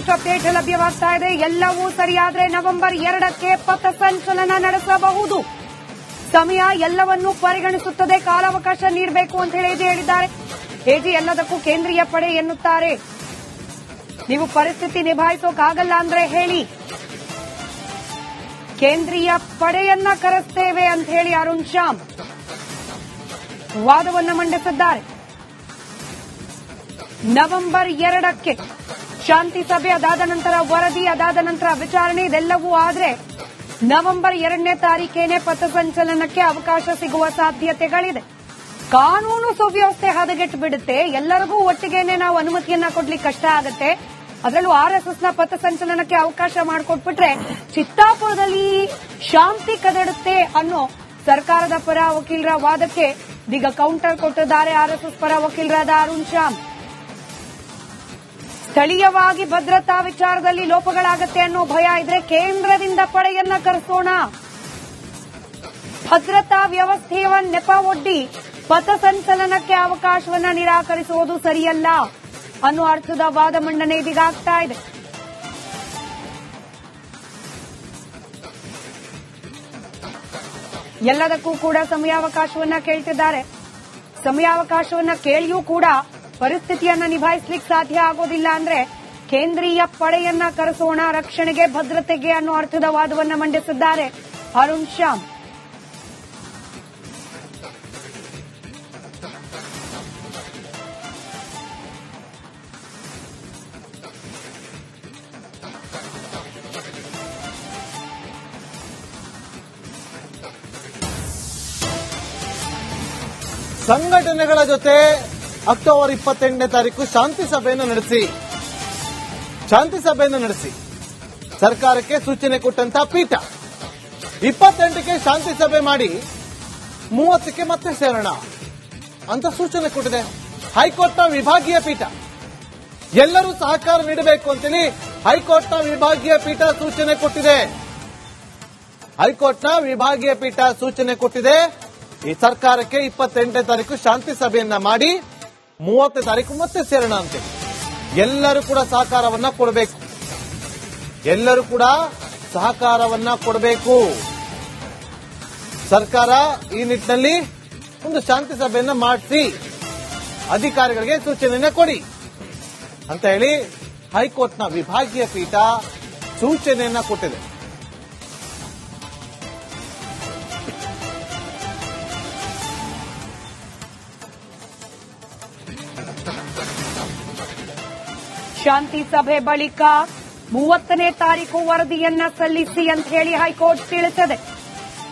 ಮತ್ತಷ್ಟು ಅಪ್ಡೇಟ್ ಲಭ್ಯವಾಗ್ತಾ ಇದೆ. ಎಲ್ಲವೂ ಸರಿಯಾದ್ರೆ ನವೆಂಬರ್ 2ಕ್ಕೆ ಪಥಸಂಚಲನ ನಡೆಸಬಹುದು. ಸಮಯ ಎಲ್ಲವನ್ನೂ ಪರಿಗಣಿಸುತ್ತದೆ, ಕಾಲಾವಕಾಶ ನೀಡಬೇಕು ಅಂತ ಹೇಳಿ ಹೇಳಿದ್ದಾರೆ. ಎಜಿ ಎಲ್ಲದಕ್ಕೂ ಕೇಂದ್ರೀಯ ಪಡೆ ಎನ್ನುತ್ತಾರೆ. ನೀವು ಪರಿಸ್ಥಿತಿ ನಿಭಾಯಿಸೋಕಾಗಲ್ಲ ಅಂದ್ರೆ ಹೇಳಿ, ಕೇಂದ್ರೀಯ ಪಡೆಯನ್ನ ಕರೆಸ್ತೇವೆ ಅಂತ ಹೇಳಿ ಅರುಣ್ ಶ್ಯಾಮ್ ವಾದವನ್ನ ಮಂಡಿಸಿದ್ದಾರೆ. ನವೆಂಬರ್ 2ಕ್ಕೆ ಶಾಂತಿ ಸಭೆ, ಅದಾದ ನಂತರ ವರದಿ, ಅದಾದ ನಂತರ ವಿಚಾರಣೆ, ಇದೆಲ್ಲವೂ ಆದ್ರೆ ನವೆಂಬರ್ 2ನೇ ತಾರೀಕೇನೆ ಪಥಸಂಚಲನಕ್ಕೆ ಅವಕಾಶ ಸಿಗುವ ಸಾಧ್ಯತೆಗಳಿದೆ. ಕಾನೂನು ಸುವ್ಯವಸ್ಥೆ ಹದಗೆಟ್ಟು ಬಿಡುತ್ತೆ. ಎಲ್ಲರಿಗೂ ಒಟ್ಟಿಗೆನೆ ನಾವು ಅನುಮತಿಯನ್ನ ಕೊಡ್ಲಿಕ್ಕೆ ಕಷ್ಟ ಆಗುತ್ತೆ. ಅದರಲ್ಲೂ ಆರ್ಎಸ್ಎಸ್ನ ಪಥಸಂಚಲನಕ್ಕೆ ಅವಕಾಶ ಮಾಡಿಕೊಟ್ಬಿಟ್ರೆ ಚಿತ್ತಾಪುರದಲ್ಲಿ ಶಾಂತಿ ಕದಡುತ್ತೆ ಅನ್ನೋ ಸರ್ಕಾರದ ಪರ ವಕೀಲರ ವಾದಕ್ಕೆ ಇದೀಗ ಕೌಂಟರ್ ಕೊಟ್ಟಿದ್ದಾರೆ ಆರ್ಎಸ್ಎಸ್ ಪರ ವಕೀಲರಾದ ಅರುಣ್ ಶ್ಯಾಮ್. ಸ್ಥಳೀಯವಾಗಿ ಭದ್ರತಾ ವಿಚಾರದಲ್ಲಿ ಲೋಪಗಳಾಗತ್ತೆ ಅನ್ನೋ ಭಯ ಇದ್ರೆ ಕೇಂದ್ರದಿಂದ ಪಡೆಯನ್ನ ಕರೆಸೋಣ. ಭದ್ರತಾ ವ್ಯವಸ್ಥೆಯ ನೆಪ ಒಡ್ಡಿ ಪಥಸಂಚಲನಕ್ಕೆ ಅವಕಾಶವನ್ನ ನಿರಾಕರಿಸುವುದು ಸರಿಯಲ್ಲ ಅನ್ನೋ ಅರ್ಥದ ವಾದ ಮಂಡನೆ ಇದೀಗ ಆಗ್ತಾ ಇದೆ. ಎಲ್ಲದಕ್ಕೂ ಕೂಡ ಸಮಯಾವಕಾಶವನ್ನ ಕೇಳ್ತಿದ್ದಾರೆ. ಸಮಯಾವಕಾಶವನ್ನ ಕೇಳಿಯೂ ಕೂಡ ಪರಿಸ್ಥಿತಿಯನ್ನ ನಿಭಾಯಿಸಲಿಕ್ಕೆ ಸಾಧ್ಯ ಆಗೋದಿಲ್ಲ ಅಂದ್ರೆ ಕೇಂದ್ರೀಯ ಪಡೆಯನ್ನ ಕರೆಸೋಣ ರಕ್ಷಣೆಗೆ, ಭದ್ರತೆಗೆ ಅನ್ನೋ ಅರ್ಥದ ವಾದವನ್ನ ಮಂಡಿಸಿದ್ದಾರೆ ಅರುಣ್ ಶ್ಯಾಮ್. ಸಂಘಟನೆಗಳ ಜೊತೆ ಅಕ್ಟೋಬರ್ 28ನೇ ತಾರೀಕು ಶಾಂತಿ ಸಭೆಯನ್ನು ನಡೆಸಿ ಸರ್ಕಾರಕ್ಕೆ ಸೂಚನೆ ಕೊಟ್ಟಂತಹ ಪೀಠ 28ಕ್ಕೆ ಶಾಂತಿ ಸಭೆ ಮಾಡಿ 30ಕ್ಕೆ ಮತ್ತೆ ಸೇರೋಣ ಅಂತ ಸೂಚನೆ ಕೊಟ್ಟಿದೆ ಹೈಕೋರ್ಟ್ನ ವಿಭಾಗೀಯ ಪೀಠ. ಎಲ್ಲರೂ ಸಹಕಾರ ನೀಡಬೇಕು ಅಂತೇಳಿ ಹೈಕೋರ್ಟ್ನ ವಿಭಾಗೀಯ ಪೀಠ ಸೂಚನೆ ಕೊಟ್ಟಿದೆ. ಈ ಸರ್ಕಾರಕ್ಕೆ 28ನೇ ತಾರೀಕು ಶಾಂತಿ ಸಭೆಯನ್ನ ಮಾಡಿ 30ನೇ ತಾರೀಕು ಮತ್ತೆ ಸೇರೋಣ ಅಂತೇಳಿ ಎಲ್ಲರೂ ಕೂಡ ಸಹಕಾರವನ್ನ ಕೊಡಬೇಕು. ಸರ್ಕಾರ ಈ ನಿಟ್ಟಿನಲ್ಲಿ ಒಂದು ಶಾಂತಿ ಸಭೆಯನ್ನ ಮಾಡಿಸಿ ಅಧಿಕಾರಿಗಳಿಗೆ ಸೂಚನೆಯನ್ನ ಕೊಡಿ ಅಂತ ಹೇಳಿ ಹೈಕೋರ್ಟ್ನ ವಿಭಾಗೀಯ ಪೀಠ ಸೂಚನೆಯನ್ನ ಕೊಟ್ಟಿದೆ. ಶಾಂತಿ ಸಭೆ ಬಳಿಕ 30ನೇ ತಾರೀಕು ವರದಿಯನ್ನ ಸಲ್ಲಿಸಿ ಅಂತ ಹೇಳಿ ಹೈಕೋರ್ಟ್ ತಿಳಿಸಿದೆ.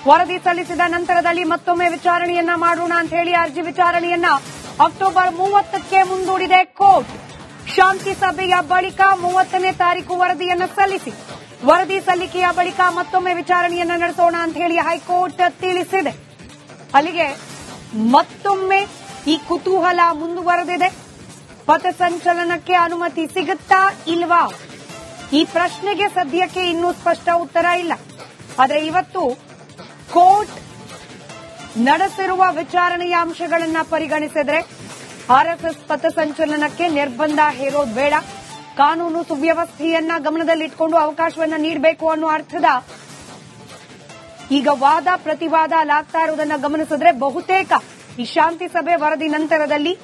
ವರದಿ ಸಲ್ಲಿಸಿದ ನಂತರದಲ್ಲಿ ಮತ್ತೊಮ್ಮೆ ವಿಚಾರಣೆಯನ್ನ ಮಾಡೋಣ ಅಂತ ಹೇಳಿ ಅರ್ಜಿ ವಿಚಾರಣೆಯನ್ನ ಅಕ್ಟೋಬರ್ 30ಕ್ಕೆ ಮುಂದೂಡಿದೆ ಕೋರ್ಟ್. ಶಾಂತಿ ಸಭೆಯ ಬಳಿಕ 30ನೇ ತಾರೀಕು ವರದಿಯನ್ನ ಸಲ್ಲಿಸಿ ವರದಿ ಸಲ್ಲಿಕೆಯ ಬಳಿಕ ಮತ್ತೊಮ್ಮೆ ವಿಚಾರಣೆಯನ್ನ ನಡೆಸೋಣ ಅಂತ ಹೇಳಿ ಹೈಕೋರ್ಟ್ ತಿಳಿಸಿದೆ. ಅಲ್ಲಿಗೆ ಮತ್ತೊಮ್ಮೆ ಈ ಕುತೂಹಲ ಮುಂದುವರೆದಿದೆ. ಪಥಸಂಚಲನಕ್ಕೆ ಅನುಮತಿ ಸಿಗುತ್ತಾ ಇಲ್ವಾ ಈ ಪ್ರಶ್ನೆಗೆ ಸದ್ಯಕ್ಕೆ ಇನ್ನೂ ಸ್ಪಷ್ಟ ಉತ್ತರ ಇಲ್ಲ. ಆದರೆ ಇವತ್ತು ಕೋರ್ಟ್ ನಡೆಸಿರುವ ವಿಚಾರಣೆಯ ಅಂಶಗಳನ್ನ ಪರಿಗಣಿಸಿದ್ರೆ ಆರ್ಎಸ್ಎಸ್ ಪಥಸಂಚಲನಕ್ಕೆ ನಿರ್ಬಂಧ ಹೇರೋದು ಬೇಡ, ಕಾನೂನು ಸುವ್ಯವಸ್ಥೆಯನ್ನ ಗಮನದಲ್ಲಿಟ್ಟುಕೊಂಡು ಅವಕಾಶವನ್ನ ನೀಡಬೇಕು ಅನ್ನೋ ಅರ್ಥದ ಈಗ ವಾದ ಪ್ರತಿವಾದ ಅಲ್ಲಾಗ್ತಾ ಇರುವುದನ್ನ ಗಮನಿಸಿದ್ರೆ ಬಹುತೇಕ ಈ ಶಾಂತಿ ಸಭೆ ವರದಿ ನಂತರದಲ್ಲಿ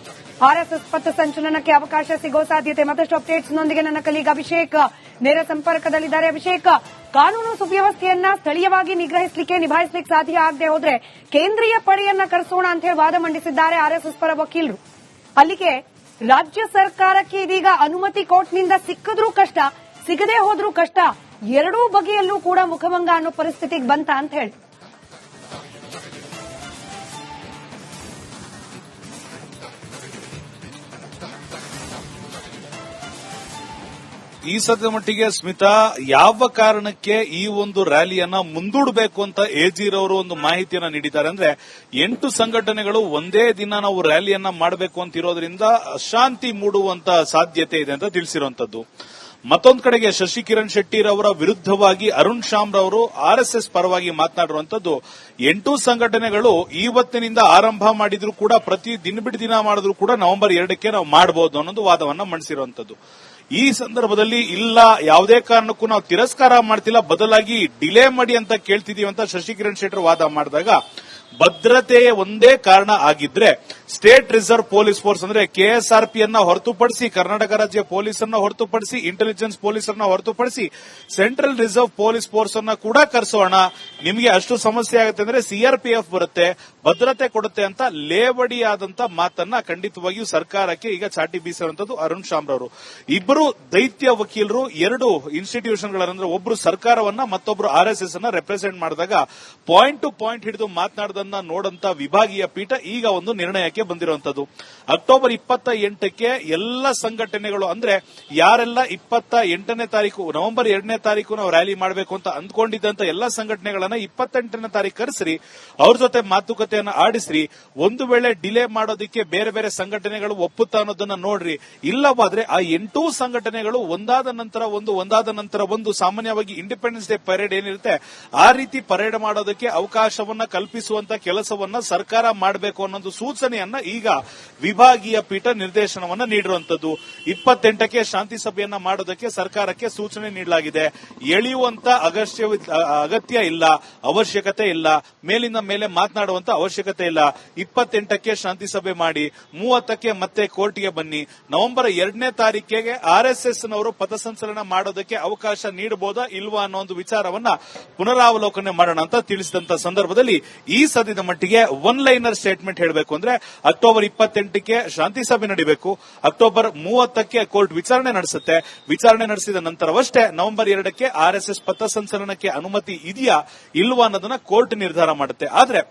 ಆರ್ಎಸ್ಎಸ್ ಪಥಸಂಚಲನಕ್ಕೆ ಅವಕಾಶ ಸಿಗೋ ಸಾಧ್ಯತೆ. ಮತ್ತಷ್ಟು ಅಪ್ಡೇಟ್ಸ್ನೊಂದಿಗೆ ನನ್ನ ಕಲೀಗ ಅಭಿಷೇಕ್ ನೇರ ಸಂಪರ್ಕದಲ್ಲಿದ್ದಾರೆ. ಅಭಿಷೇಕ್, ಕಾನೂನು ಸುವ್ಯವಸ್ಥೆಯನ್ನ ಸ್ಥಳೀಯವಾಗಿ ನಿಭಾಯಿಸಲಿಕ್ಕೆ ಸಾಧ್ಯ ಆಗದೆ ಹೋದ್ರೆ ಕೇಂದ್ರೀಯ ಪಡೆಯನ್ನ ಕರೆಸೋಣ ಅಂತ ಹೇಳಿ ವಾದ ಮಂಡಿಸಿದ್ದಾರೆ ಆರ್ಎಸ್ಎಸ್ ಪರ ವಕೀಲರು. ಅಲ್ಲಿಗೆ ರಾಜ್ಯ ಸರ್ಕಾರಕ್ಕೆ ಇದೀಗ ಅನುಮತಿ ಕೋರ್ಟ್ನಿಂದ ಸಿಕ್ಕಿದ್ರೂ ಕಷ್ಟ, ಸಿಗದೆ ಹೋದ್ರೂ ಕಷ್ಟ, ಎರಡೂ ಬಗೆಯಲ್ಲೂ ಕೂಡ ಮುಖಭಂಗ ಅನ್ನೋ ಪರಿಸ್ಥಿತಿಗೆ ಬಂತ ಅಂತ ಹೇಳಿ. ಈ ಸದ್ಯದ ಮಟ್ಟಿಗೆ ಸ್ಮಿತಾ, ಯಾವ ಕಾರಣಕ್ಕೆ ಈ ಒಂದು ರ್ಯಾಲಿಯನ್ನ ಮುಂದೂಡಬೇಕು ಅಂತ ಎಜಿರವರು ಒಂದು ಮಾಹಿತಿಯನ್ನ ನೀಡಿದ್ದಾರೆ ಅಂದ್ರೆ 8 ಸಂಘಟನೆಗಳು ಒಂದೇ ದಿನ ನಾವು ರ್ಯಾಲಿಯನ್ನ ಮಾಡಬೇಕು ಅಂತ ಇರೋದ್ರಿಂದ ಶಾಂತಿ ಮೂಡುವಂತ ಸಾಧ್ಯತೆ ಇದೆ ಅಂತ ತಿಳಿಸಿರುವಂತದ್ದು. ಮತ್ತೊಂದು ಕಡೆಗೆ ಶಶಿಕಿರಣ್ ಶೆಟ್ಟಿರವರ ವಿರುದ್ಧವಾಗಿ ಅರುಣ್ ಶ್ಯಾಮ್ ರವರು ಆರ್ಎಸ್ಎಸ್ ಪರವಾಗಿ ಮಾತನಾಡಿರುವಂತದ್ದು 8 ಸಂಘಟನೆಗಳು ಇವತ್ತಿನಿಂದ ಆರಂಭ ಮಾಡಿದ್ರು ಕೂಡ ಪ್ರತಿ ದಿನ ಬಿಟ್ಟು ದಿನ ಮಾಡಿದ್ರು ಕೂಡ ನವೆಂಬರ್ 2ಕ್ಕೆ ನಾವು ಮಾಡಬಹುದು ಅನ್ನೋದು ವಾದವನ್ನ ಮಂಡಿಸಿರುವಂತದ್ದು. ಈ ಸಂದರ್ಭದಲ್ಲಿ ಇಲ್ಲ, ಯಾವುದೇ ಕಾರಣಕ್ಕೂ ನಾವು ತಿರಸ್ಕಾರ ಮಾಡ್ತಿಲ್ಲ, ಬದಲಾಗಿ ಡಿಲೇ ಮಾಡಿ ಅಂತ ಕೇಳ್ತಿದೀವಿ ಅಂತ ಶಶಿಕಿರಣ್ ಶೆಟ್ಟರ್ ವಾದ ಮಾಡಿದಾಗ, ಭದ್ರತೆಯ ಒಂದೇ ಕಾರಣ ಆಗಿದ್ರೆ ಸ್ಟೇಟ್ ರಿಸರ್ವ್ ಪೊಲೀಸ್ ಫೋರ್ಸ್ ಅಂದ್ರೆ ಕೆಎಸ್ಆರ್ಪಿ ಅನ್ನ ಹೊರತುಪಡಿಸಿ, ಕರ್ನಾಟಕ ರಾಜ್ಯ ಪೊಲೀಸ್ ಅನ್ನ ಹೊರತುಪಡಿಸಿ, ಇಂಟೆಲಿಜೆನ್ಸ್ ಪೊಲೀಸರನ್ನ ಹೊರತುಪಡಿಸಿ ಸೆಂಟ್ರಲ್ ರಿಸರ್ವ್ ಪೊಲೀಸ್ ಫೋರ್ಸ್ ಅನ್ನ ಕೂಡ ಕರೆಸೋಣ, ನಿಮಗೆ ಅಷ್ಟು ಸಮಸ್ಯೆ ಆಗುತ್ತೆ ಅಂದ್ರೆ ಸಿಆರ್ಪಿಎಫ್ ಬರುತ್ತೆ, ಭದ್ರತೆ ಕೊಡುತ್ತೆ ಅಂತ ಲೇವಡಿಯಾದಂತ ಮಾತನ್ನ ಖಂಡಿತವಾಗಿಯೂ ಸರ್ಕಾರಕ್ಕೆ ಈಗ ಚಾಟಿ ಬೀಸಿರುವಂತದ್ದು ಅರುಣ್ ಶಾಮ್ರವರು. ಇಬ್ಬರು ದೈತ್ಯ ವಕೀಲರು ಎರಡು ಇನ್ಸ್ಟಿಟ್ಯೂಷನ್ಗಳಂದ್ರೆ ಒಬ್ರು ಸರ್ಕಾರವನ್ನ ಮತ್ತೊಬ್ರು ಆರ್ಎಸ್ಎಸ್ ಅನ್ನ ರೆಪ್ರೆಸೆಂಟ್ ಮಾಡಿದಾಗ ಪಾಯಿಂಟ್ ಟು ಪಾಯಿಂಟ್ ಹಿಡಿದು ಮಾತನಾಡದನ್ನ ನೋಡಂತ ವಿಭಾಗೀಯ ಪೀಠ ಈಗ ಒಂದು ನಿರ್ಣಯಕ್ಕೆ ಬಂದಿರುವಂತದ್ದು. ಅಕ್ಟೋಬರ್ 28ಕ್ಕೆ ಎಲ್ಲ ಸಂಘಟನೆಗಳು ಅಂದ್ರೆ ಯಾರೆಲ್ಲ 28ನೇ ತಾರೀಕು ನವೆಂಬರ್ 2ನೇ ತಾರೀಕು ನಾವು ರ್ಯಾಲಿ ಮಾಡಬೇಕು ಅಂತ ಅಂದ್ಕೊಂಡಿದ್ದಂತ ಎಲ್ಲ ಸಂಘಟನೆಗಳನ್ನ 28ನೇ ತಾರೀಕು ಕರೆಸ್ರಿ, ಅವ್ರ ಜೊತೆ ಮಾತುಕತೆಯನ್ನ ಆಡಿಸ್ರಿ. ಒಂದು ವೇಳೆ ಡಿಲೇ ಮಾಡೋದಕ್ಕೆ ಬೇರೆ ಬೇರೆ ಸಂಘಟನೆಗಳು ಒಪ್ಪುತ್ತಾ ಅನ್ನೋದನ್ನ ನೋಡ್ರಿ. ಇಲ್ಲವಾದ್ರೆ ಆ 8 ಸಂಘಟನೆಗಳು ಒಂದಾದ ನಂತರ ಒಂದು ಸಾಮಾನ್ಯವಾಗಿ ಇಂಡಿಪೆಂಡೆನ್ಸ್ ಡೇ ಪರೇಡ್ ಏನಿರುತ್ತೆ ಆ ರೀತಿ ಪರೇಡ್ ಮಾಡೋದಕ್ಕೆ ಅವಕಾಶವನ್ನ ಕಲ್ಪಿಸುವಂತ ಕೆಲಸವನ್ನ ಸರ್ಕಾರ ಮಾಡಬೇಕು ಅನ್ನೋ ಸೂಚನೆಯನ್ನ ಈಗ ವಿಭಾಗೀಯ ಪೀಠ ನಿರ್ದೇಶನವನ್ನ ನೀಡಿರುವಂತದ್ದು. 28ಕ್ಕೆ ಶಾಂತಿ ಸಭೆಯನ್ನ ಮಾಡೋದಕ್ಕೆ ಸರ್ಕಾರಕ್ಕೆ ಸೂಚನೆ ನೀಡಲಾಗಿದೆ. ಎಳೆಯುವಂತ ಅಗತ್ಯ ಇಲ್ಲ, ಅವಶ್ಯಕತೆ ಇಲ್ಲ, ಮೇಲಿನ ಮೇಲೆ ಮಾತನಾಡುವಂತ ಅವಶ್ಯಕತೆ ಇಲ್ಲ. 28ಕ್ಕೆ ಶಾಂತಿ ಸಭೆ ಮಾಡಿ, 30ಕ್ಕೆ ಮತ್ತೆ ಕೋರ್ಟ್ಗೆ ಬನ್ನಿ. ನವೆಂಬರ್ 2ನೇ ತಾರೀಕಿಗೆ ಆರ್ಎಸ್ಎಸ್ ನವರು ಪಥಸಂಚಲನ ಮಾಡೋದಕ್ಕೆ ಅವಕಾಶ ನೀಡಬಹುದಾ ಇಲ್ವಾ ಅನ್ನೋ ಒಂದು ವಿಚಾರವನ್ನ ಪುನರಾವಲೋಕನೆ ಮಾಡೋಣ ಅಂತ ತಿಳಿಸಿದಂತ ಸಂದರ್ಭದಲ್ಲಿ ಈ ಸದ್ಯದ ಮಟ್ಟಿಗೆ ಒನ್ ಲೈನರ್ ಸ್ಟೇಟ್ಮೆಂಟ್ ಹೇಳಬೇಕು ಅಂದ್ರೆ ಅಕ್ಟೋಬರ್ 28ಕ್ಕೆ ಶಾಂತಿ ಸಭೆ ನಡೀಬೇಕು, ಅಕ್ಟೋಬರ್ 30ಕ್ಕೆ ಕೋರ್ಟ್ ವಿಚಾರಣೆ ನಡೆಸುತ್ತೆ, ವಿಚಾರಣೆ ನಡೆಸಿದ ನಂತರವಷ್ಟೇ ನವೆಂಬರ್ 2ಕ್ಕೆ ಆರ್ಎಸ್ಎಸ್ ಪಥಸಂಚಲನಕ್ಕೆ ಅನುಮತಿ ಇದೆಯಾ ಇಲ್ವಾ ಅನ್ನೋದನ್ನ ಕೋರ್ಟ್ ನಿರ್ಧಾರ ಮಾಡುತ್ತೆ. ಆದ್ರೆ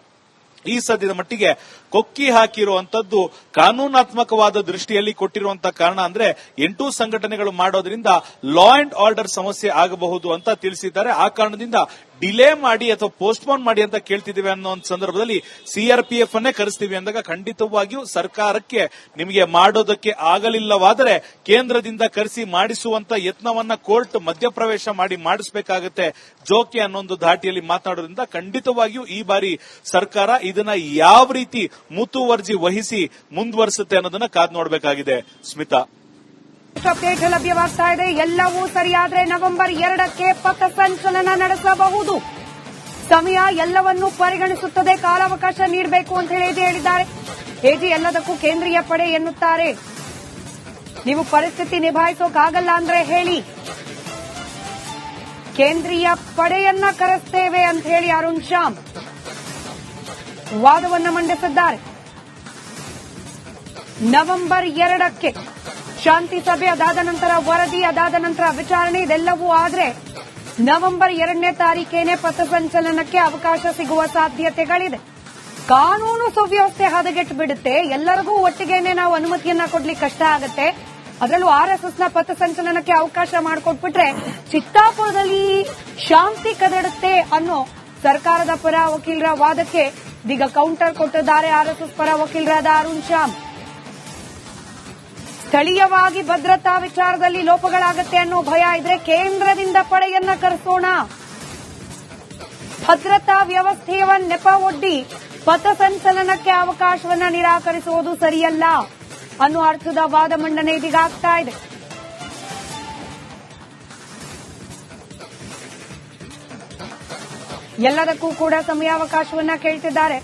ಈ ಸದ್ಯದ ಮಟ್ಟಿಗೆ ಕೊಕ್ಕಿ ಹಾಕಿರುವಂತದ್ದು ಕಾನೂನಾತ್ಮಕವಾದ ದೃಷ್ಟಿಯಲ್ಲಿ ಕೊಟ್ಟಿರುವಂತಹ ಕಾರಣ ಅಂದ್ರೆ 8 ಸಂಘಟನೆಗಳು ಮಾಡೋದ್ರಿಂದ ಲಾ ಅಂಡ್ ಆರ್ಡರ್ ಸಮಸ್ಯೆ ಆಗಬಹುದು ಅಂತ ತಿಳಿಸಿದ್ದಾರೆ. ಆ ಕಾರಣದಿಂದ ಡಿಲೇ ಮಾಡಿ ಅಥವಾ ಪೋಸ್ಟ್ಪೋನ್ ಮಾಡಿ ಅಂತ ಕೇಳ್ತಿದ್ದೀವಿ ಅನ್ನೋ ಒಂದು ಸಂದರ್ಭದಲ್ಲಿ ಸಿಆರ್ಪಿಎಫ್ ಅನ್ನೇ ಕರೆಸ್ತೀವಿ ಅಂದಾಗ ಖಂಡಿತವಾಗಿಯೂ ಸರ್ಕಾರಕ್ಕೆ ನಿಮಗೆ ಮಾಡೋದಕ್ಕೆ ಆಗಲಿಲ್ಲವಾದರೆ ಕೇಂದ್ರದಿಂದ ಕರೆಸಿ ಮಾಡಿಸುವಂತ ಯತ್ನವನ್ನ ಕೋರ್ಟ್ ಮಧ್ಯಪ್ರವೇಶ ಮಾಡಿ ಮಾಡಿಸಬೇಕಾಗುತ್ತೆ ಜೋಕೆ ಅನ್ನೊಂದು ಧಾಟಿಯಲ್ಲಿ ಮಾತನಾಡೋದ್ರಿಂದ ಖಂಡಿತವಾಗಿಯೂ ಈ ಬಾರಿ ಸರ್ಕಾರ ಇದನ್ನ ಯಾವ ರೀತಿ ಮುತುವರ್ಜಿ ವಹಿಸಿ ಮುಂದುವರಿಸುತ್ತೆ ಅನ್ನೋದನ್ನ ಕಾದು ನೋಡಬೇಕಾಗಿದೆ. ಸ್ಮಿತಾ, ಅಪ್ಡೇಟ್ ಲಭ್ಯವಾಗ್ತಾ ಇದೆ. ಎಲ್ಲವೂ ಸರಿಯಾದ್ರೆ ನವೆಂಬರ್ 2ಕ್ಕೆ ಪಥಸಂಚಲನ ನಡೆಸಬಹುದು. ಸಮಯ ಎಲ್ಲವನ್ನೂ ಪರಿಗಣಿಸುತ್ತದೆ, ಕಾಲಾವಕಾಶ ನೀಡಬೇಕು ಅಂತ ಹೇಳಿ ಹೇಳಿದ್ದಾರೆ. ಎಜಿ ಎಲ್ಲದಕ್ಕೂ ಕೇಂದ್ರೀಯ ಪಡೆ ಎನ್ನುತ್ತಾರೆ. ನೀವು ಪರಿಸ್ಥಿತಿ ನಿಭಾಯಿಸೋಕಾಗಲ್ಲ ಅಂದ್ರೆ ಹೇಳಿ, ಕೇಂದ್ರೀಯ ಪಡೆಯನ್ನ ಕರೆಸ್ತೇವೆ ಅಂತ ಹೇಳಿ ಅರುಣ್ ಶಾಮ್ ವಾದವನ್ನ ಮಂಡಿಸಿದ್ದಾರೆ. ನವೆಂಬರ್ 2ಕ್ಕೆ ಶಾಂತಿ ಸಭೆ, ಅದಾದ ನಂತರ ವರದಿ, ಅದಾದ ನಂತರ ವಿಚಾರಣೆ, ಇದೆಲ್ಲವೂ ಆದ್ರೆ ನವೆಂಬರ್ 2ನೇ ತಾರೀಕೇನೆ ಪಥಸಂಚಲನಕ್ಕೆ ಅವಕಾಶ ಸಿಗುವ ಸಾಧ್ಯತೆಗಳಿದೆ. ಕಾನೂನು ಸುವ್ಯವಸ್ಥೆ ಹದಗೆಟ್ಟು ಬಿಡುತ್ತೆ. ಎಲ್ಲರಿಗೂ ಒಟ್ಟಿಗೆನೆ ನಾವು ಅನುಮತಿಯನ್ನ ಕೊಡ್ಲಿಕ್ಕೆ ಕಷ್ಟ ಆಗುತ್ತೆ. ಅದರಲ್ಲೂ ಆರ್ಎಸ್ಎಸ್ನ ಪಥಸಂಚಲನಕ್ಕೆ ಅವಕಾಶ ಮಾಡಿಕೊಟ್ಬಿಟ್ರೆ ಚಿತ್ತಾಪುರದಲ್ಲಿ ಶಾಂತಿ ಕದಡುತ್ತೆ ಅನ್ನೋ ಸರ್ಕಾರದ ಪರ ವಕೀಲರ ವಾದಕ್ಕೆ ಇದೀಗ ಕೌಂಟರ್ ಕೊಟ್ಟಿದ್ದಾರೆ ಆರ್ಎಸ್ಎಸ್ ಪರ ವಕೀಲರಾದ ಅರುಣ್ ಶಾಮ್. ಸ್ಥಳೀಯವಾಗಿ ಭದ್ರತಾ ವಿಚಾರದಲ್ಲಿ ಲೋಪಗಳಾಗತ್ತೆ ಅನ್ನೋ ಭಯ ಇದ್ರೆ ಕೇಂದ್ರದಿಂದ ಪಡೆಯನ್ನ ಕರೆಸೋಣ. ಭದ್ರತಾ ವ್ಯವಸ್ಥೆಯ ನೆಪ ಒಡ್ಡಿ ಪಥಸಂಚಲನಕ್ಕೆ ಅವಕಾಶವನ್ನ ನಿರಾಕರಿಸುವುದು ಸರಿಯಲ್ಲ ಅನ್ನೋ ಅರ್ಥದ ವಾದ ಮಂಡನೆ ಇದೀಗ ಆಗ್ತಾ ಇದೆ. ಎಲ್ಲದಕ್ಕೂ ಕೂಡ ಸಮಯಾವಕಾಶವನ್ನ ಕೇಳ್ತಿದ್ದಾರೆ.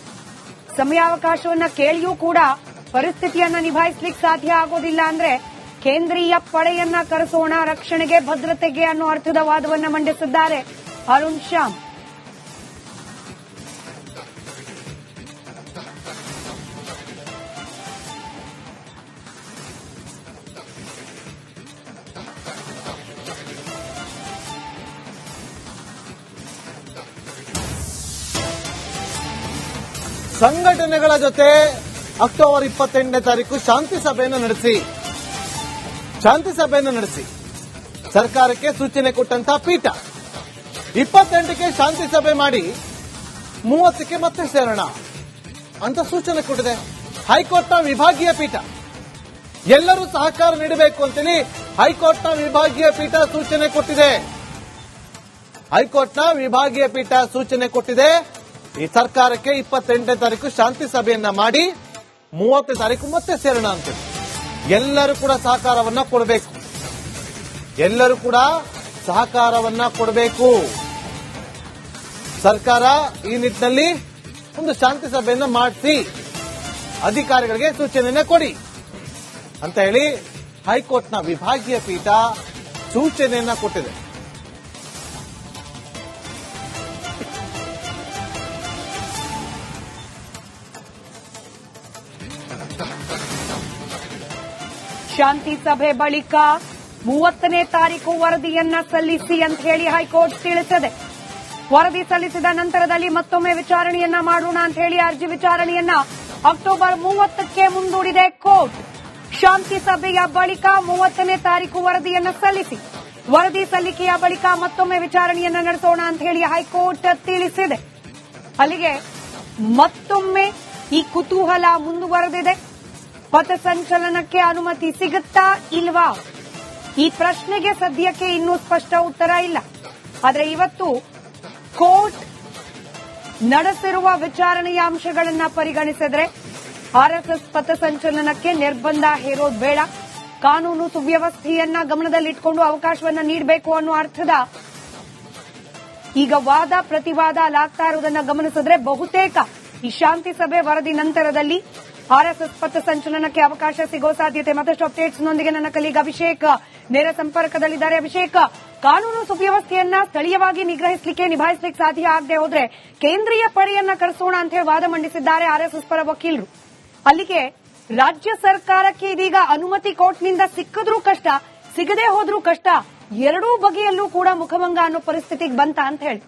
ಸಮಯಾವಕಾಶವನ್ನ ಕೇಳಿಯೂ ಕೂಡ ಪರಿಸ್ಥಿತಿಯನ್ನ ನಿಭಾಯಿಸಲಿಕ್ಕೆ ಸಾಧ್ಯ ಆಗೋದಿಲ್ಲ ಅಂದ್ರೆ ಕೇಂದ್ರೀಯ ಪಡೆಯನ್ನ ಕರೆಸೋಣ ರಕ್ಷಣೆಗೆ, ಭದ್ರತೆಗೆ ಅನ್ನೋ ಅರ್ಥದ ವಾದವನ್ನ ಮಂಡಿಸಿದ್ದಾರೆ ಅರುಣ್ ಶಾಮ್. ಸಂಘಟನೆಗಳ ಜೊತೆ ಅಕ್ಟೋಬರ್ 28ನೇ ತಾರೀಕು ಶಾಂತಿ ಸಭೆಯನ್ನು ನಡೆಸಿ ಸರ್ಕಾರಕ್ಕೆ ಸೂಚನೆ ಕೊಟ್ಟಂತಹ ಪೀಠ 28ಕ್ಕೆ ಶಾಂತಿ ಸಭೆ ಮಾಡಿ 30ಕ್ಕೆ ಮತ್ತೆ ಸೇರೋಣ ಅಂತ ಸೂಚನೆ ಕೊಟ್ಟಿದೆ ಹೈಕೋರ್ಟ್ನ ವಿಭಾಗೀಯ ಪೀಠ. ಎಲ್ಲರೂ ಸಹಕಾರ ನೀಡಬೇಕು ಅಂತೇಳಿ ಹೈಕೋರ್ಟ್ನ ವಿಭಾಗೀಯ ಪೀಠ ಸೂಚನೆ ಕೊಟ್ಟಿದೆ. ಈ ಸರ್ಕಾರಕ್ಕೆ 28ನೇ ತಾರೀಕು ಶಾಂತಿ ಸಭೆಯನ್ನ ಮಾಡಿ 30ನೇ ತಾರೀಕು ಮತ್ತೆ ಸೇರೋಣ ಅಂತ ಎಲ್ಲರೂ ಕೂಡ ಸಹಕಾರವನ್ನ ಕೊಡಬೇಕು. ಎಲ್ಲರೂ ಕೂಡ ಸಹಕಾರವನ್ನ ಕೊಡಬೇಕು. ಸರ್ಕಾರ ಈ ನಿಟ್ಟಿನಲ್ಲಿ ಒಂದು ಶಾಂತಿ ಸಭೆಯನ್ನ ಮಾಡಿಸಿ ಅಧಿಕಾರಿಗಳಿಗೆ ಸೂಚನೆಯನ್ನ ಕೊಡಿ ಅಂತ ಹೇಳಿ ಹೈಕೋರ್ಟ್ನ ವಿಭಾಗೀಯ ಪೀಠ ಸೂಚನೆಯನ್ನ ಕೊಟ್ಟಿದೆ. ಶಾಂತಿ ಸಭೆ ಬಳಿಕ 30ನೇ ತಾರೀಕು ವರದಿಯನ್ನ ಸಲ್ಲಿಸಿ ಅಂತ ಹೇಳಿ ಹೈಕೋರ್ಟ್ ತಿಳಿಸಿದೆ. ವರದಿ ಸಲ್ಲಿಸಿದ ನಂತರದಲ್ಲಿ ಮತ್ತೊಮ್ಮೆ ವಿಚಾರಣೆಯನ್ನ ಮಾಡೋಣ ಅಂತ ಹೇಳಿ ಅರ್ಜಿ ವಿಚಾರಣೆಯನ್ನ ಅಕ್ಟೋಬರ್ 30ಕ್ಕೆ ಮುಂದೂಡಿದೆ ಕೋರ್ಟ್. ಶಾಂತಿ ಸಭೆಯ ಬಳಿಕ 30ನೇ ತಾರೀಕು ವರದಿಯನ್ನ ಸಲ್ಲಿಸಿ ವರದಿ ಸಲ್ಲಿಕೆಯ ಬಳಿಕ ಮತ್ತೊಮ್ಮೆ ವಿಚಾರಣೆಯನ್ನ ನಡೆಸೋಣ ಅಂತ ಹೇಳಿ ಹೈಕೋರ್ಟ್ ತಿಳಿಸಿದೆ. ಅಲ್ಲಿಗೆ ಮತ್ತೊಮ್ಮೆ ಈ ಕುತೂಹಲ ಮುಂದುವರೆದಿದೆ. ಪಥಸಂಚಲನಕ್ಕೆ ಅನುಮತಿ ಸಿಗುತ್ತಾ ಇಲ್ವಾ? ಈ ಪ್ರಶ್ನೆಗೆ ಸದ್ಯಕ್ಕೆ ಇನ್ನೂ ಸ್ಪಷ್ಟ ಉತ್ತರ ಇಲ್ಲ. ಆದರೆ ಇವತ್ತು ಕೋರ್ಟ್ ನಡೆಸಿರುವ ವಿಚಾರಣೆಯ ಅಂಶಗಳನ್ನು ಪರಿಗಣಿಸಿದ್ರೆ ಆರ್ಎಸ್ಎಸ್ ಪಥಸಂಚಲನಕ್ಕೆ ನಿರ್ಬಂಧ ಹೇರೋದು ಬೇಡ, ಕಾನೂನು ಸುವ್ಯವಸ್ಥೆಯನ್ನ ಗಮನದಲ್ಲಿಟ್ಟುಕೊಂಡು ಅವಕಾಶವನ್ನ ನೀಡಬೇಕು ಅನ್ನೋ ಅರ್ಥದ ಈಗ ವಾದ ಪ್ರತಿವಾದ ಅಲ್ಲಾಗ್ತಾ ಇರುವುದನ್ನು ಗಮನಿಸಿದ್ರೆ ಬಹುತೇಕ ಈ ಶಾಂತಿ ಸಭೆ ವರದಿ ನಂತರದಲ್ಲಿ ಆರ್ಎಸ್ಎಸ್ ಪಥಸಂಚಲನಕ್ಕೆ ಅವಕಾಶ ಸಿಗೋ ಸಾಧ್ಯತೆ. ಮತ್ತಷ್ಟು ಅಪ್ಡೇಟ್ಸ್ನೊಂದಿಗೆ ನನ್ನ ಕಲೀಗ್ ಅಭಿಷೇಕ್ ನೇರ ಸಂಪರ್ಕದಲ್ಲಿದ್ದಾರೆ. ಅಭಿಷೇಕ್, ಕಾನೂನು ಸುವ್ಯವಸ್ಥೆಯನ್ನ ಸ್ಥಳೀಯವಾಗಿ ನಿಭಾಯಿಸಲಿಕ್ಕೆ ಸಾಧ್ಯ ಆಗದೆ ಹೋದ್ರೆ ಕೇಂದ್ರೀಯ ಪಡೆಯನ್ನ ಕರೆಸೋಣ ಅಂತ ಹೇಳಿ ವಾದ ಮಂಡಿಸಿದ್ದಾರೆ ಆರ್ಎಸ್ಎಸ್ ಪರ ವಕೀಲರು. ಅಲ್ಲಿಗೆ ರಾಜ್ಯ ಸರ್ಕಾರಕ್ಕೆ ಇದೀಗ ಅನುಮತಿ ಕೋರ್ಟ್ನಿಂದ ಸಿಕ್ಕಿದ್ರೂ ಕಷ್ಟ, ಸಿಗದೆ ಹೋದ್ರೂ ಕಷ್ಟ, ಎರಡೂ ಬಗೆಯಲ್ಲೂ ಕೂಡ ಮುಖಭಂಗ ಅನ್ನೋ ಪರಿಸ್ಥಿತಿಗೆ ಬಂತ ಅಂತ ಹೇಳಿ.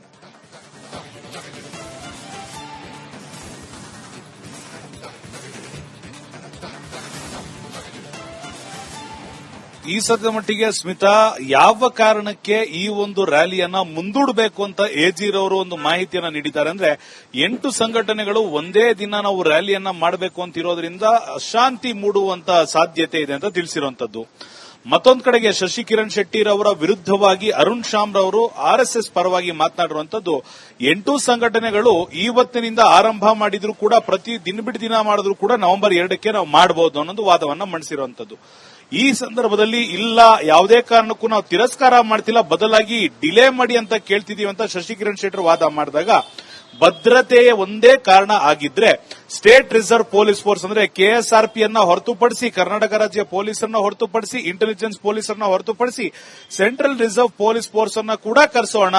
ಈ ಸದ್ಯದ ಮಟ್ಟಿಗೆ ಸ್ಮಿತಾ, ಯಾವ ಕಾರಣಕ್ಕೆ ಈ ಒಂದು ರ್ಯಾಲಿಯನ್ನ ಮುಂದೂಡಬೇಕು ಅಂತ ಎಜಿರವರು ಒಂದು ಮಾಹಿತಿಯನ್ನ ನೀಡಿದ್ದಾರೆ ಅಂದ್ರೆ 8 ಸಂಘಟನೆಗಳು ಒಂದೇ ದಿನ ನಾವು ರ್ಯಾಲಿಯನ್ನ ಮಾಡಬೇಕು ಅಂತ ಇರೋದ್ರಿಂದ ಅಶಾಂತಿ ಮೂಡುವಂತ ಸಾಧ್ಯತೆ ಇದೆ ಅಂತ ತಿಳಿಸಿರುವಂತದ್ದು. ಮತ್ತೊಂದು ಕಡೆಗೆ ಶಶಿಕಿರಣ್ ಶೆಟ್ಟಿರವರ ವಿರುದ್ಧವಾಗಿ ಅರುಣ್ ಶಾಮ್ ರವರು ಆರ್ಎಸ್ಎಸ್ ಪರವಾಗಿ ಮಾತನಾಡಿರುವಂತದ್ದು 8 ಸಂಘಟನೆಗಳು ಇವತ್ತಿನಿಂದ ಆರಂಭ ಮಾಡಿದ್ರು ಕೂಡ ಪ್ರತಿ ದಿನ ಬಿಟ್ಟು ದಿನ ಮಾಡಿದ್ರು ಕೂಡ ನವೆಂಬರ್ 2ಕ್ಕೆ ನಾವು ಮಾಡಬಹುದು ಅನ್ನೋದು ವಾದವನ್ನ ಮಂಡಿಸಿರುವಂತದ್ದು. ಈ ಸಂದರ್ಭದಲ್ಲಿ ಇಲ್ಲ, ಯಾವುದೇ ಕಾರಣಕ್ಕೂ ನಾವು ತಿರಸ್ಕಾರ ಮಾಡ್ತಿಲ್ಲ, ಬದಲಾಗಿ ಡಿಲೇ ಮಾಡಿ ಅಂತ ಕೇಳ್ತಿದೀವಿ ಅಂತ ಶಶಿಕಿರಣ್ ಶೆಟ್ಟರ್ ವಾದ ಮಾಡಿದಾಗ ಭದ್ರತೆಯ ಒಂದೇ ಕಾರಣ ಆಗಿದ್ರೆ ಸ್ಟೇಟ್ ರಿಸರ್ವ್ ಪೊಲೀಸ್ ಫೋರ್ಸ್ ಅಂದ್ರೆ ಕೆಎಸ್ಆರ್ಪಿಯನ್ನ ಹೊರತುಪಡಿಸಿ, ಕರ್ನಾಟಕ ರಾಜ್ಯ ಪೊಲೀಸರನ್ನ ಹೊರತುಪಡಿಸಿ, ಇಂಟೆಲಿಜೆನ್ಸ್ ಪೊಲೀಸರನ್ನ ಹೊರತುಪಡಿಸಿ ಸೆಂಟ್ರಲ್ ರಿಸರ್ವ್ ಪೊಲೀಸ್ ಫೋರ್ಸ್ ಅನ್ನ ಕೂಡ ಕರೆಸೋಣ,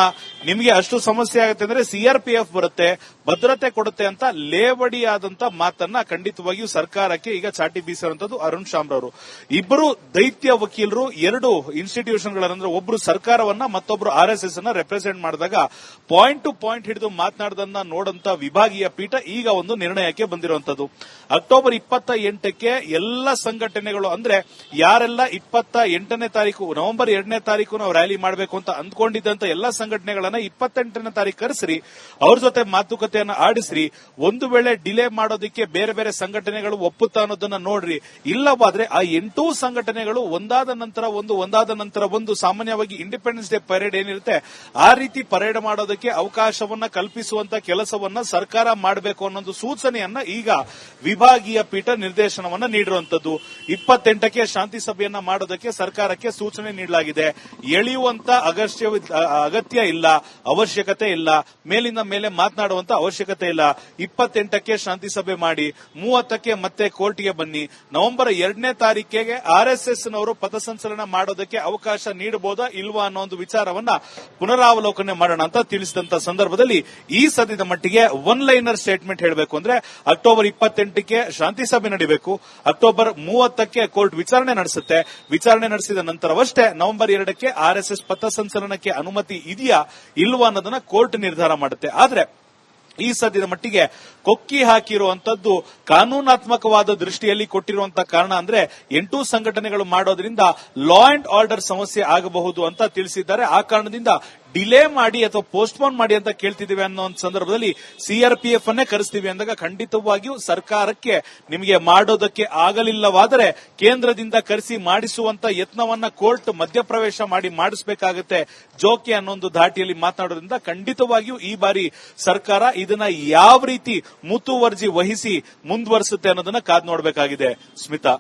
ನಿಮಗೆ ಅಷ್ಟು ಸಮಸ್ಯೆ ಆಗುತ್ತೆ ಅಂದ್ರೆ ಸಿಆರ್ಪಿಎಫ್ ಬರುತ್ತೆ, ಭದ್ರತೆ ಕೊಡುತ್ತೆ ಅಂತ ಲೇವಡಿಯಾದಂತ ಮಾತನ್ನ ಖಂಡಿತವಾಗಿಯೂ ಸರ್ಕಾರಕ್ಕೆ ಈಗ ಚಾಟಿ ಬೀಸಿರುವಂತದ್ದು ಅರುಣ್ ಶಾಮ್ ರವರು. ಇಬ್ಬರು ದೈತ್ಯ ವಕೀಲರು 2 ಇನ್ಸ್ಟಿಟ್ಯೂಷನ್ಗಳಂದ್ರೆ ಒಬ್ರು ಸರ್ಕಾರವನ್ನ ಮತ್ತೊಬ್ರು ಆರ್ಎಸ್ಎಸ್ ಅನ್ನ ರೆಪ್ರೆಸೆಂಟ್ ಮಾಡಿದಾಗ ಪಾಯಿಂಟ್ ಟು ಪಾಯಿಂಟ್ ಹಿಡಿದು ಮಾತನಾಡದನ್ನ ನೋಡಂತ ವಿಭಾಗೀಯ ಪೀಠ ಈಗ ಒಂದು ನಿರ್ಣಯಕ್ಕೆ ಬಂದಿರುವಂತದ್ದು. ಅಕ್ಟೋಬರ್ 28ಕ್ಕೆ ಎಲ್ಲ ಸಂಘಟನೆಗಳು ಅಂದ್ರೆ ಯಾರೆಲ್ಲ 28ನೇ ತಾರೀಕು ನವೆಂಬರ್ 2ನೇ ತಾರೀಕು ನಾವು ರ್ಯಾಲಿ ಮಾಡಬೇಕು ಅಂತ ಅಂದ್ಕೊಂಡಿದ್ದಂತ ಎಲ್ಲಾ ಸಂಘಟನೆಗಳನ್ನ 28ನೇ ತಾರೀಕು ಕರೆಸ್ರಿ, ಅವ್ರ ಜೊತೆ ಮಾತುಕತೆಯನ್ನ ಆಡಿಸ್ರಿ, ಒಂದು ವೇಳೆ ಡಿಲೇ ಮಾಡೋದಕ್ಕೆ ಬೇರೆ ಬೇರೆ ಸಂಘಟನೆಗಳು ಒಪ್ಪುತ್ತಾ ಅನ್ನೋದನ್ನ ನೋಡ್ರಿ. ಇಲ್ಲವಾದ್ರೆ ಆ 8 ಸಂಘಟನೆಗಳು ಒಂದಾದ ನಂತರ ಒಂದು ಸಾಮಾನ್ಯವಾಗಿ ಇಂಡಿಪೆಂಡೆನ್ಸ್ ಡೇ ಪರೇಡ್ ಏನಿರುತ್ತೆ ಆ ರೀತಿ ಪರೇಡ್ ಮಾಡೋದಕ್ಕೆ ಅವಕಾಶವನ್ನ ಕಲ್ಪಿಸುವಂತ ಕೆಲಸವನ್ನ ಸರ್ಕಾರ ಮಾಡಬೇಕು ಅನ್ನೋ ಸೂಚನೆಯನ್ನ ಈಗ ವಿಭಾಗೀಯ ಪೀಠ ನಿರ್ದೇಶನವನ್ನ ನೀಡಿರುವಂತದ್ದು. 28ಕ್ಕೆ ಶಾಂತಿ ಸಭೆಯನ್ನ ಮಾಡೋದಕ್ಕೆ ಸರ್ಕಾರಕ್ಕೆ ಸೂಚನೆ ನೀಡಲಾಗಿದೆ. ಎಳೆಯುವಂತ ಅಗತ್ಯ ಇಲ್ಲ, ಅವಶ್ಯಕತೆ ಇಲ್ಲ, ಮೇಲಿಂದ ಮೇಲೆ ಮಾತನಾಡುವಂತ ಅವಶ್ಯಕತೆ ಇಲ್ಲ. 28ಕ್ಕೆ ಶಾಂತಿ ಸಭೆ ಮಾಡಿ, 30ಕ್ಕೆ ಮತ್ತೆ ಕೋರ್ಟ್ಗೆ ಬನ್ನಿ, ನವೆಂಬರ್ 2ನೇ ತಾರೀಕಿಗೆ ಆರ್ಎಸ್ಎಸ್ ನವರು ಪಥಸಂಚಲನ ಮಾಡೋದಕ್ಕೆ ಅವಕಾಶ ನೀಡಬಹುದಾ ಇಲ್ವಾ ಅನ್ನೋ ಒಂದು ವಿಚಾರವನ್ನ ಪುನರಾವಲೋಕನೆ ಮಾಡೋಣ ಅಂತ ತಿಳಿಸಿದಂತ ಸಂದರ್ಭದಲ್ಲಿ ಈ ಸದ್ಯದ ಮಟ್ಟಿಗೆ ಒನ್ ಲೈನರ್ ಸ್ಟೇಟ್ಮೆಂಟ್ ಹೇಳಬೇಕು ಅಂದ್ರೆ ಅಕ್ಟೋಬರ್ 28ಕ್ಕೆ ಶಾಂತಿ ಸಭೆ ನಡೀಬೇಕು, ಅಕ್ಟೋಬರ್ 30ಕ್ಕೆ ಕೋರ್ಟ್ ವಿಚಾರಣೆ ನಡೆಸುತ್ತೆ, ವಿಚಾರಣೆ ನಡೆಸಿದ ನಂತರವಷ್ಟೇ ನವೆಂಬರ್ 2ಕ್ಕೆ ಆರ್ಎಸ್ಎಸ್ ಪಥಸಂಚಲನಕ್ಕೆ ಅನುಮತಿ ಇದೆಯಾ ಇಲ್ವಾ ಅನ್ನೋದನ್ನ ಕೋರ್ಟ್ ನಿರ್ಧಾರ ಮಾಡುತ್ತೆ. ಆದ್ರೆ ಈ ಸದ್ಯದ ಮಟ್ಟಿಗೆ ಕೊಕ್ಕಿ ಹಾಕಿರುವಂತದ್ದು ಕಾನೂನಾತ್ಮಕವಾದ ದೃಷ್ಟಿಯಲ್ಲಿ ಕೊಟ್ಟಿರುವಂತಹ ಕಾರಣ ಅಂದ್ರೆ 8 ಸಂಘಟನೆಗಳು ಮಾಡೋದ್ರಿಂದ ಲಾ ಅಂಡ್ ಆರ್ಡರ್ ಸಮಸ್ಯೆ ಆಗಬಹುದು ಅಂತ ತಿಳಿಸಿದ್ದಾರೆ. ಆ ಕಾರಣದಿಂದ ಡಿಲೇ ಮಾಡಿ ಅಥವಾ ಪೋಸ್ಟ್ಪೋನ್ ಮಾಡಿ ಅಂತ ಕೇಳ್ತಿದ್ದೀವಿ ಅನ್ನೋ ಒಂದು ಸಂದರ್ಭದಲ್ಲಿ ಸಿಆರ್ಪಿಎಫ್ ಅನ್ನೇ ಕರೆಸ್ತೀವಿ ಅಂದಾಗ ಖಂಡಿತವಾಗಿಯೂ ಸರ್ಕಾರಕ್ಕೆ ನಿಮಗೆ ಮಾಡೋದಕ್ಕೆ ಆಗಲಿಲ್ಲವಾದರೆ ಕೇಂದ್ರದಿಂದ ಕರೆಸಿ ಮಾಡಿಸುವಂತ ಯತ್ನವನ್ನ ಕೋರ್ಟ್ ಮಧ್ಯಪ್ರವೇಶ ಮಾಡಿ ಮಾಡಿಸಬೇಕಾಗುತ್ತೆ ಜೋಕೆ ಅನ್ನೋ ಒಂದು ಧಾಟಿಯಲ್ಲಿ ಮಾತನಾಡೋದ್ರಿಂದ ಖಂಡಿತವಾಗಿಯೂ ಈ ಬಾರಿ ಸರ್ಕಾರ ಇದನ್ನ ಯಾವ ರೀತಿ ಮುತುವರ್ಜಿ ವಹಿಸಿ ಮುಂದುವರಿಸುತ್ತೆ ಅನ್ನೋದನ್ನ ಕಾದು ನೋಡಬೇಕಾಗಿದೆ. ಸ್ಮಿತಾ.